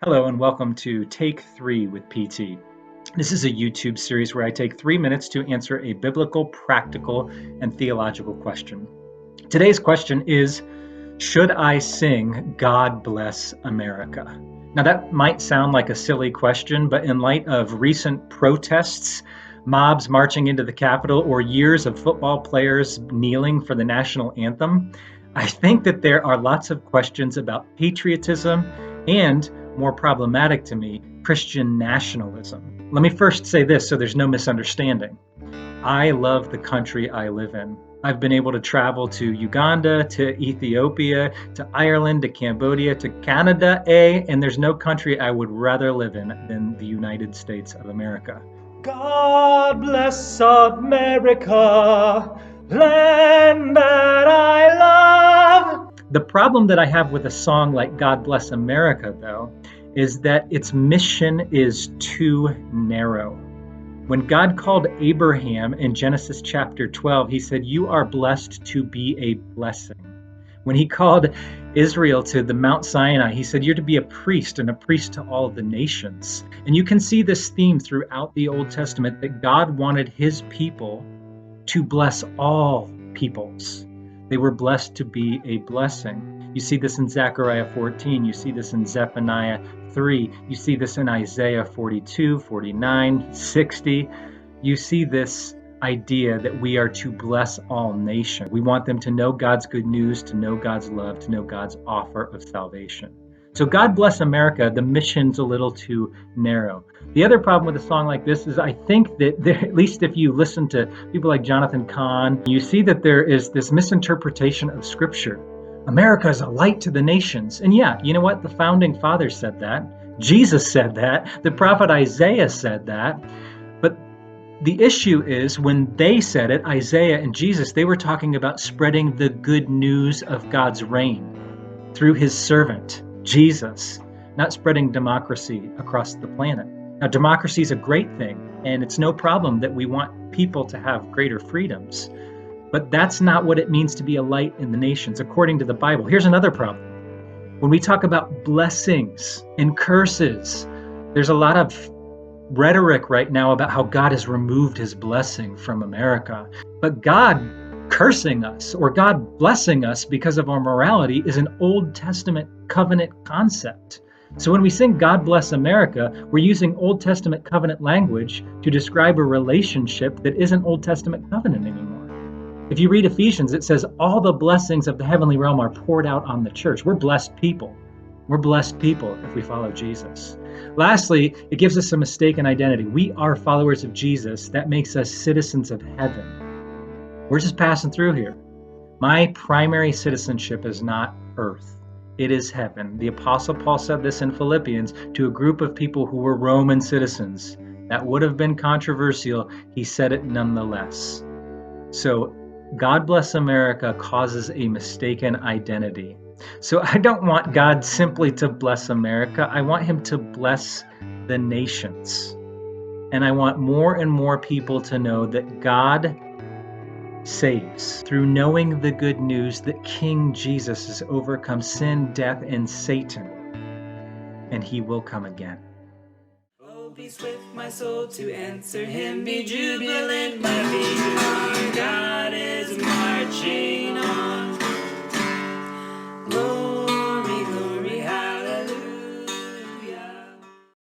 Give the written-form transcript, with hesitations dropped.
Hello and welcome to Take 3 with PT. This is a YouTube series where I take 3 minutes to answer a biblical, practical, and theological question. Today's question is, should I sing God Bless America? Now that might sound like a silly question, but in light of recent protests, mobs marching into the Capitol, or years of football players kneeling for the national anthem, I think that there are lots of questions about patriotism and, more problematic to me, Christian nationalism. Let me first say this so there's no misunderstanding. I love the country I live in. I've been able to travel to Uganda, to Ethiopia, to Ireland, to Cambodia, to Canada, and there's no country I would rather live in than the United States of America. God bless America, land that I love. The problem that I have with a song like God Bless America, though, is that its mission is too narrow. When God called Abraham in Genesis chapter 12, he said, "You are blessed to be a blessing." When he called Israel to the Mount Sinai, he said, "You're to be a priest and a priest to all of the nations." And you can see this theme throughout the Old Testament that God wanted his people to bless all peoples. They were blessed to be a blessing. You see this in Zechariah 14. You see this in Zephaniah 3. You see this in Isaiah 42, 49, 60. You see this idea that we are to bless all nations. We want them to know God's good news, to know God's love, to know God's offer of salvation. So God Bless America, the mission's a little too narrow. The other problem with a song like this is I think that at least if you listen to people like Jonathan Cahn, you see that there is this misinterpretation of Scripture. America is a light to the nations. And yeah, you know what? The founding fathers said that. Jesus said that. The prophet Isaiah said that. But the issue is when they said it, Isaiah and Jesus, they were talking about spreading the good news of God's reign through his servant, Jesus, not spreading democracy across the planet. Now, democracy is a great thing, and it's no problem that we want people to have greater freedoms. But that's not what it means to be a light in the nations, according to the Bible. Here's another problem. When we talk about blessings and curses, there's a lot of rhetoric right now about how God has removed his blessing from America. But God cursing us or God blessing us because of our morality is an Old Testament covenant concept. So when we sing God Bless America, we're using Old Testament covenant language to describe a relationship that isn't Old Testament covenant anymore. If you read Ephesians, it says all the blessings of the heavenly realm are poured out on the church. We're blessed people. We're blessed people if we follow Jesus. Lastly, it gives us a mistaken identity. We are followers of Jesus. That makes us citizens of heaven. We're just passing through here. My primary citizenship is not earth. It is heaven. The Apostle Paul said this in Philippians to a group of people who were Roman citizens. That would have been controversial. He said it nonetheless. So God Bless America causes a mistaken identity. So I don't want God simply to bless America. I want him to bless the nations. And I want more and more people to know that God saves through knowing the good news that King Jesus has overcome sin, death, and Satan. And he will come again. Oh, be swift, my soul, to answer him. Be jubilant, my feet. Our God is marching on.